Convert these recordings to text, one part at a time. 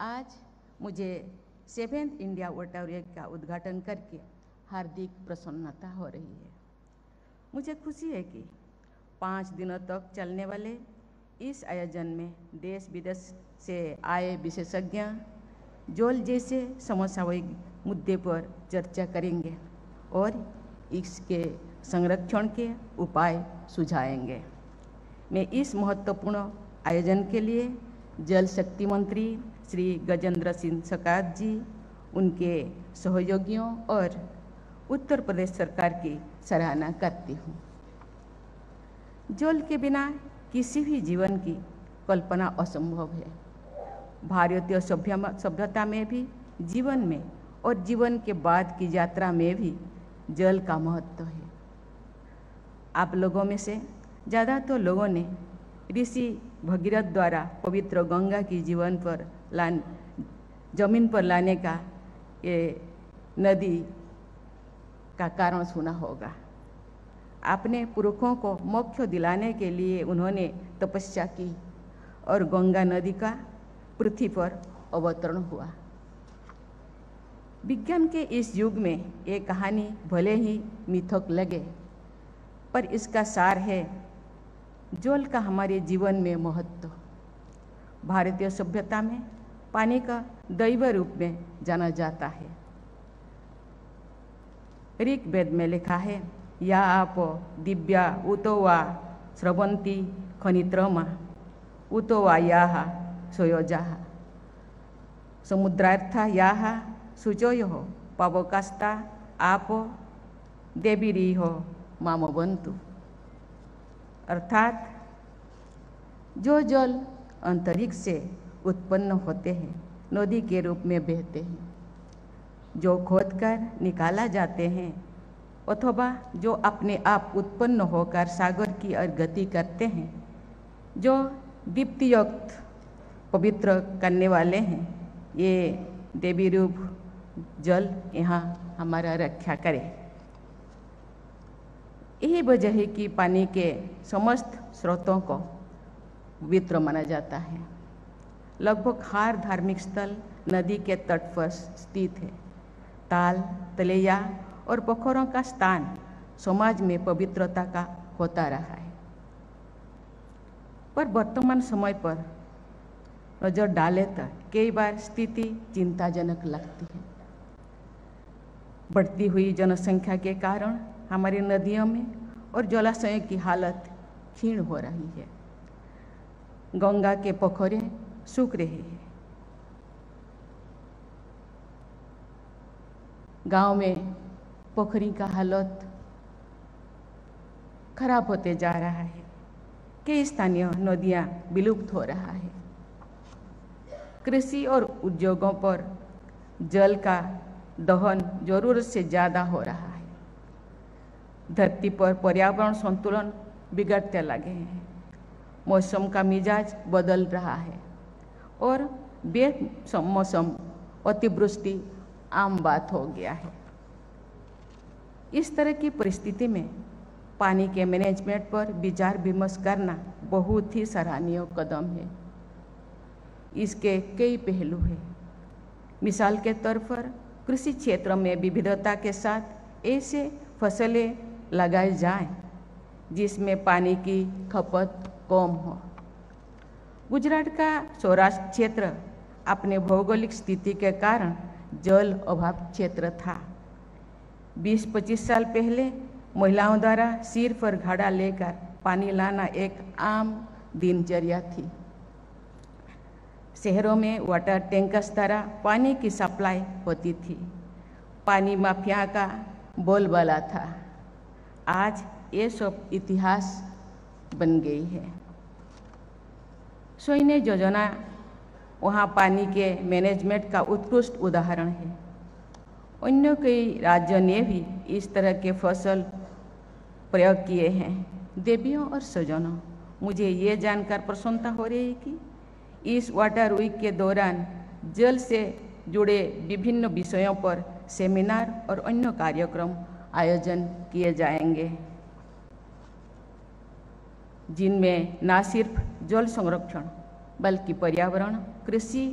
आज मुझे 7th India water week का उद्घाटन करके हार्दिक प्रसन्नता हो रही है। मुझे खुशी है कि 5 दिनों तक चलने वाले इस आयोजन में देश विदेश से आए विशेषज्ञ जल जैसे समसामयिक मुद्दे पर चर्चा करेंगे और इसके संरक्षण के उपाय सुझाएंगे। मैं इस महत्वपूर्ण आयोजन के लिए जल शक्ति मंत्री श्री गजेंद्र सिंह शेखावत जी, उनके सहयोगियों और उत्तर प्रदेश सरकार की सराहना करती हूँ। जल के बिना किसी भी जीवन की कल्पना असंभव है। भारतीय सभ्यता में भी, जीवन में और जीवन के बाद की यात्रा में भी जल का महत्व है। आप लोगों में से ज़्यादातर लोगों ने ऋषि भगीरथ द्वारा पवित्र गंगा की जमीन पर लाने का ये नदी का कारण सुना होगा। आपने पुरखों को मोक्ष दिलाने के लिए उन्होंने तपस्या की और गंगा नदी का पृथ्वी पर अवतरण हुआ। विज्ञान के इस युग में ये कहानी भले ही मिथक लगे, पर इसका सार है जल का हमारे जीवन में महत्व। भारतीय सभ्यता में पानी का दैव रूप में जाना जाता है। ऋग्वेद में लिखा है, या आप दिव्या उतो वा स्रवंती खनित्रमा उतो वा याह सोयोजाह समुद्रार्था याह शुचोयो पावकास्ता आप देवीरीहो मामवंतु। अर्थात जो जल अंतरिक्ष से उत्पन्न होते हैं, नदी के रूप में बहते हैं, जो खोदकर निकाला जाते हैं अथवा जो अपने आप उत्पन्न होकर सागर की ओर गति करते हैं, जो दीप्तियुक्त पवित्र करने वाले हैं, ये देवी रूप जल यहाँ हमारा रक्षा करे। यही वजह है कि पानी के समस्त स्रोतों को पवित्र माना जाता है। लगभग हर धार्मिक स्थल नदी के तट पर स्थित है। ताल, तलैया और पोखरों का स्थान समाज में पवित्रता का होता रहा है। पर वर्तमान समय पर नजर डाले तो कई बार स्थिति चिंताजनक लगती है। बढ़ती हुई जनसंख्या के कारण हमारी नदियों में और जलाशयों की हालत क्षीण हो रही है। गंगा के पोखरे सूख रहे हैं। गांव में पोखरी का हालत खराब होते जा रहा है। कई स्थानीय नदियां विलुप्त हो रहा है। कृषि और उद्योगों पर जल का दोहन जरूरत से ज़्यादा हो रहा है। धरती पर पर्यावरण संतुलन बिगड़ते लगे हैं। मौसम का मिजाज बदल रहा है और बेमौसम अतिवृष्टि आम बात हो गया है। इस तरह की परिस्थिति में पानी के मैनेजमेंट पर विचार विमर्श करना बहुत ही सराहनीय कदम है। इसके कई पहलू हैं। मिसाल के तौर पर कृषि क्षेत्र में विविधता के साथ ऐसे फसलें लगाई जाएं जिसमें पानी की खपत कम हो। गुजरात का सौराष्ट्र क्षेत्र अपने भौगोलिक स्थिति के कारण जल अभाव क्षेत्र था। 20-25 साल पहले महिलाओं द्वारा सिर पर घड़ा लेकर पानी लाना एक आम दिनचर्या थी। शहरों में वाटर टैंकर्स द्वारा पानी की सप्लाई होती थी। पानी माफिया का बोलबाला था। आज ये सब इतिहास बन गई है। सौजन्य योजना वहाँ पानी के मैनेजमेंट का उत्कृष्ट उदाहरण है। अन्य कई राज्यों ने भी इस तरह के फसल प्रयोग किए हैं। देवियों और सज्जनों, मुझे ये जानकर प्रसन्नता हो रही है कि इस वाटर वीक के दौरान जल से जुड़े विभिन्न विषयों पर सेमिनार और अन्य कार्यक्रम आयोजन किए जाएंगे, जिनमें न सिर्फ जल संरक्षण बल्कि पर्यावरण, कृषि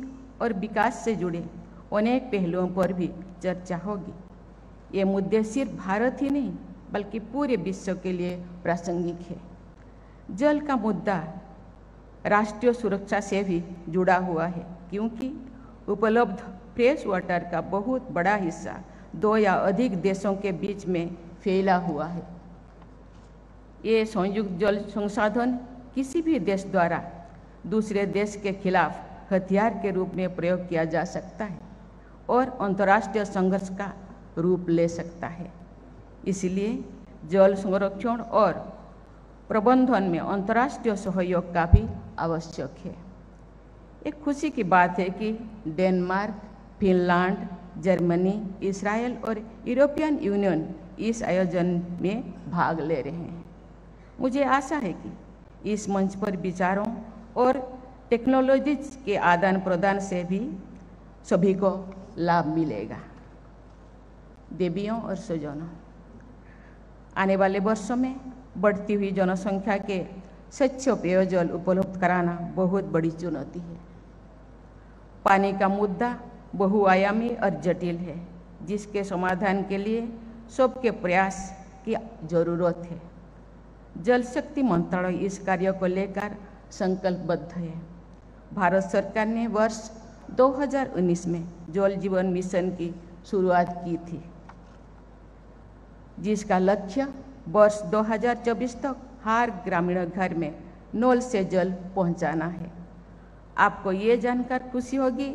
और विकास से जुड़े अनेक पहलुओं पर भी चर्चा होगी। ये मुद्दे सिर्फ भारत ही नहीं बल्कि पूरे विश्व के लिए प्रासंगिक है। जल का मुद्दा राष्ट्रीय सुरक्षा से भी जुड़ा हुआ है, क्योंकि उपलब्ध फ्रेश वाटर का बहुत बड़ा हिस्सा 2 या अधिक देशों के बीच में फैला हुआ है। ये संयुक्त जल संसाधन किसी भी देश द्वारा दूसरे देश के खिलाफ हथियार के रूप में प्रयोग किया जा सकता है और अंतर्राष्ट्रीय संघर्ष का रूप ले सकता है। इसलिए जल संरक्षण और प्रबंधन में अंतर्राष्ट्रीय सहयोग का भी आवश्यक है। एक खुशी की बात है कि डेनमार्क, फिनलैंड, जर्मनी, इस्राएल और यूरोपियन यूनियन इस आयोजन में भाग ले रहे हैं। मुझे आशा है कि इस मंच पर विचारों और टेक्नोलॉजीज के आदान प्रदान से भी सभी को लाभ मिलेगा। देवियों और स्वजनों, आने वाले वर्षों में बढ़ती हुई जनसंख्या के स्वच्छ पेयजल उपलब्ध कराना बहुत बड़ी चुनौती है। पानी का मुद्दा बहुआयामी और जटिल है, जिसके समाधान के लिए सबके प्रयास की जरूरत है। जल शक्ति मंत्रालय इस कार्य को लेकर संकल्पबद्ध है। भारत सरकार ने वर्ष 2019 में जल जीवन मिशन की शुरुआत की थी, जिसका लक्ष्य वर्ष 2024 तक हर ग्रामीण घर में नल से जल पहुंचाना है। आपको ये जानकर खुशी होगी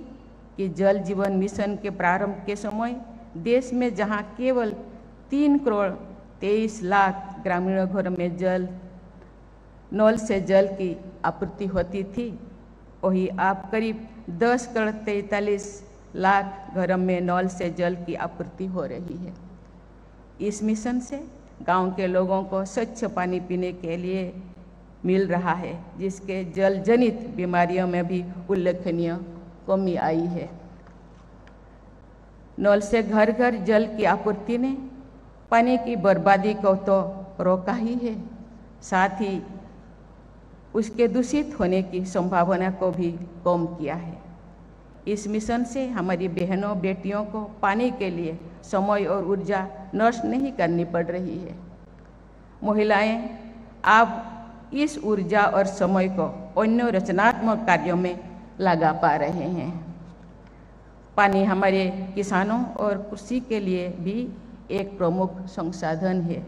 कि जल जीवन मिशन के प्रारंभ के समय देश में जहां केवल 3 करोड़ 23 लाख ग्रामीण घरों में नल से जल की आपूर्ति होती थी, वही अब करीब 10 करोड़ 43 लाख घरों में नल से जल की आपूर्ति हो रही है। इस मिशन से गांव के लोगों को स्वच्छ पानी पीने के लिए मिल रहा है, जिसके जल जनित बीमारियों में भी उल्लेखनीय कमी आई है। नल से घर घर जल की आपूर्ति ने पानी की बर्बादी को तो रोका ही है, साथ ही उसके दूषित होने की संभावना को भी कम किया है। इस मिशन से हमारी बहनों बेटियों को पानी के लिए समय और ऊर्जा नष्ट नहीं करनी पड़ रही है। महिलाएं अब इस ऊर्जा और समय को अन्य रचनात्मक कार्यों में लगा पा रहे हैं। पानी हमारे किसानों और कृषि के लिए भी एक प्रमुख संसाधन है।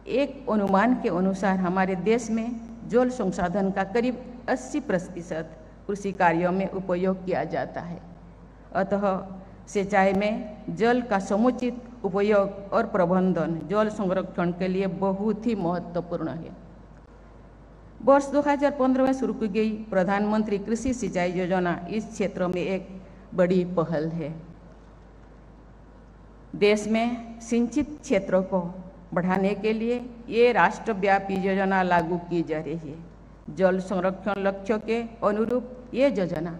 एक अनुमान के अनुसार हमारे देश में जल संसाधन का करीब 80% कृषि कार्यों में उपयोग किया जाता है। अतः सिंचाई में जल का समुचित उपयोग और प्रबंधन जल संरक्षण के लिए बहुत ही महत्वपूर्ण है। वर्ष 2015 में शुरू की गई प्रधानमंत्री कृषि सिंचाई योजना इस क्षेत्र में एक बड़ी पहल है। देश में सिंचित क्षेत्रों को बढ़ाने के लिए ये राष्ट्रव्यापी योजना लागू की जा रही है। जल संरक्षण लक्ष्यों के अनुरूप ये योजना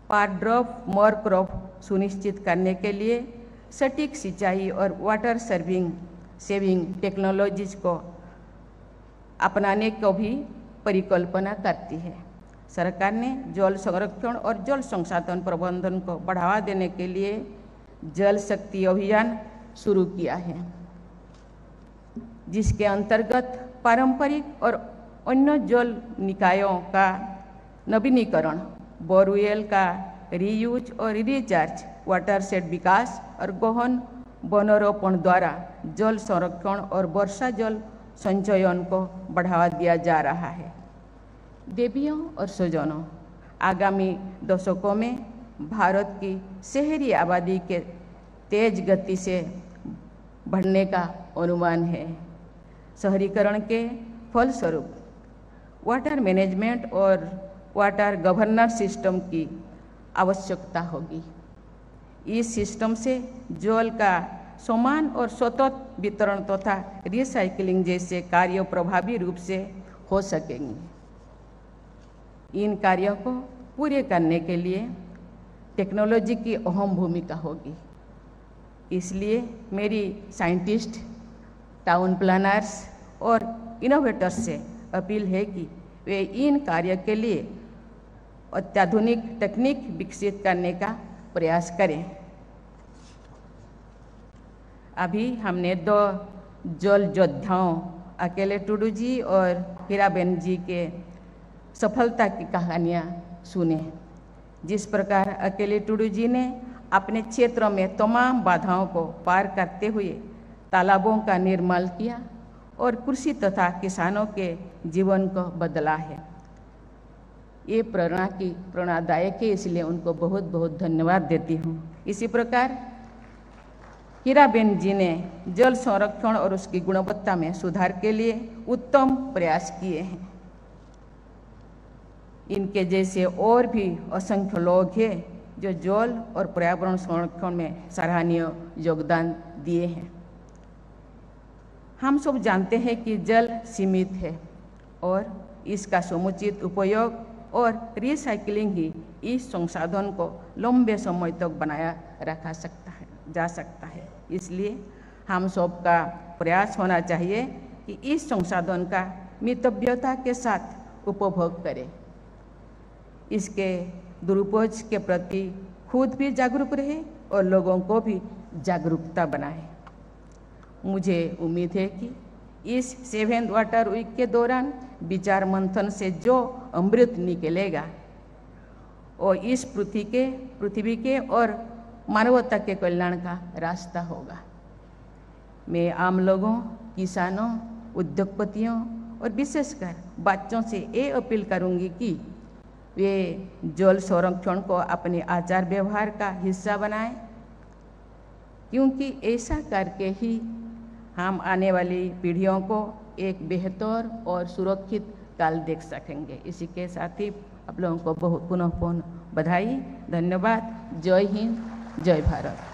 पर ड्रॉप मोर क्रॉप सुनिश्चित करने के लिए सटीक सिंचाई और वाटर सेविंग टेक्नोलॉजीज को अपनाने को भी परिकल्पना करती है। सरकार ने जल संरक्षण और जल संसाधन प्रबंधन को बढ़ावा देने के लिए जल शक्ति अभियान शुरू किया है, जिसके अंतर्गत पारंपरिक और अन्य जल निकायों का नवीनीकरण, बोरवेल का रीयूज और रिचार्ज, वाटर शेड विकास और गहन वनरोपण द्वारा जल संरक्षण और वर्षा जल संचयन को बढ़ावा दिया जा रहा है। देवियों और स्वजनों, आगामी दशकों में भारत की शहरी आबादी के तेज गति से बढ़ने का अनुमान है। शहरीकरण के फलस्वरूप वाटर मैनेजमेंट और वाटर गवर्नेंस सिस्टम की आवश्यकता होगी। इस सिस्टम से जल का समान और सतत वितरण तथा रिसाइकलिंग जैसे कार्य प्रभावी रूप से हो सकेंगे। इन कार्यों को पूरे करने के लिए टेक्नोलॉजी की अहम भूमिका होगी। इसलिए मेरी साइंटिस्ट, टाउन प्लानर्स और इनोवेटर्स से अपील है कि वे इन कार्य के लिए अत्याधुनिक तकनीक विकसित करने का प्रयास करें। अभी हमने 2 जल योद्धाओं अकेले टुडू जी और हीराबेन जी के सफलता की कहानियाँ सुने। जिस प्रकार अकेले टुडू जी ने अपने क्षेत्रों में तमाम बाधाओं को पार करते हुए तालाबों का निर्माण किया और कृषि तथा किसानों के जीवन को बदला है। ये प्रेरणादायक है, इसलिए उनको बहुत बहुत धन्यवाद देती हूँ। इसी प्रकार हीराबेन जी ने जल संरक्षण और उसकी गुणवत्ता में सुधार के लिए उत्तम प्रयास किए हैं। इनके जैसे और भी असंख्य लोग हैं जो जल और पर्यावरण संरक्षण में सराहनीय योगदान दिए हैं। हम सब जानते हैं कि जल सीमित है और इसका समुचित उपयोग और रिसाइकलिंग ही इस संसाधन को लंबे समय तक बनाया जा सकता है। इसलिए हम सबका प्रयास होना चाहिए कि इस संसाधन का मितव्ययता के साथ उपभोग करें, इसके दुरुपयोग के प्रति खुद भी जागरूक रहे और लोगों को भी जागरूकता बनाए। मुझे उम्मीद है कि इस 7th वाटर वीक के दौरान विचार मंथन से जो अमृत निकलेगा और इस पृथ्वी के और मानवता के कल्याण का रास्ता होगा। मैं आम लोगों, किसानों, उद्योगपतियों और विशेषकर बच्चों से ये अपील करूंगी कि वे जल संरक्षण को अपने आचार व्यवहार का हिस्सा बनाएं, क्योंकि ऐसा करके ही हम आने वाली पीढ़ियों को एक बेहतर और सुरक्षित काल देख सकेंगे। इसी के साथ ही आप लोगों को बहुत पुनः बधाई, धन्यवाद। जय हिंद, जय भारत।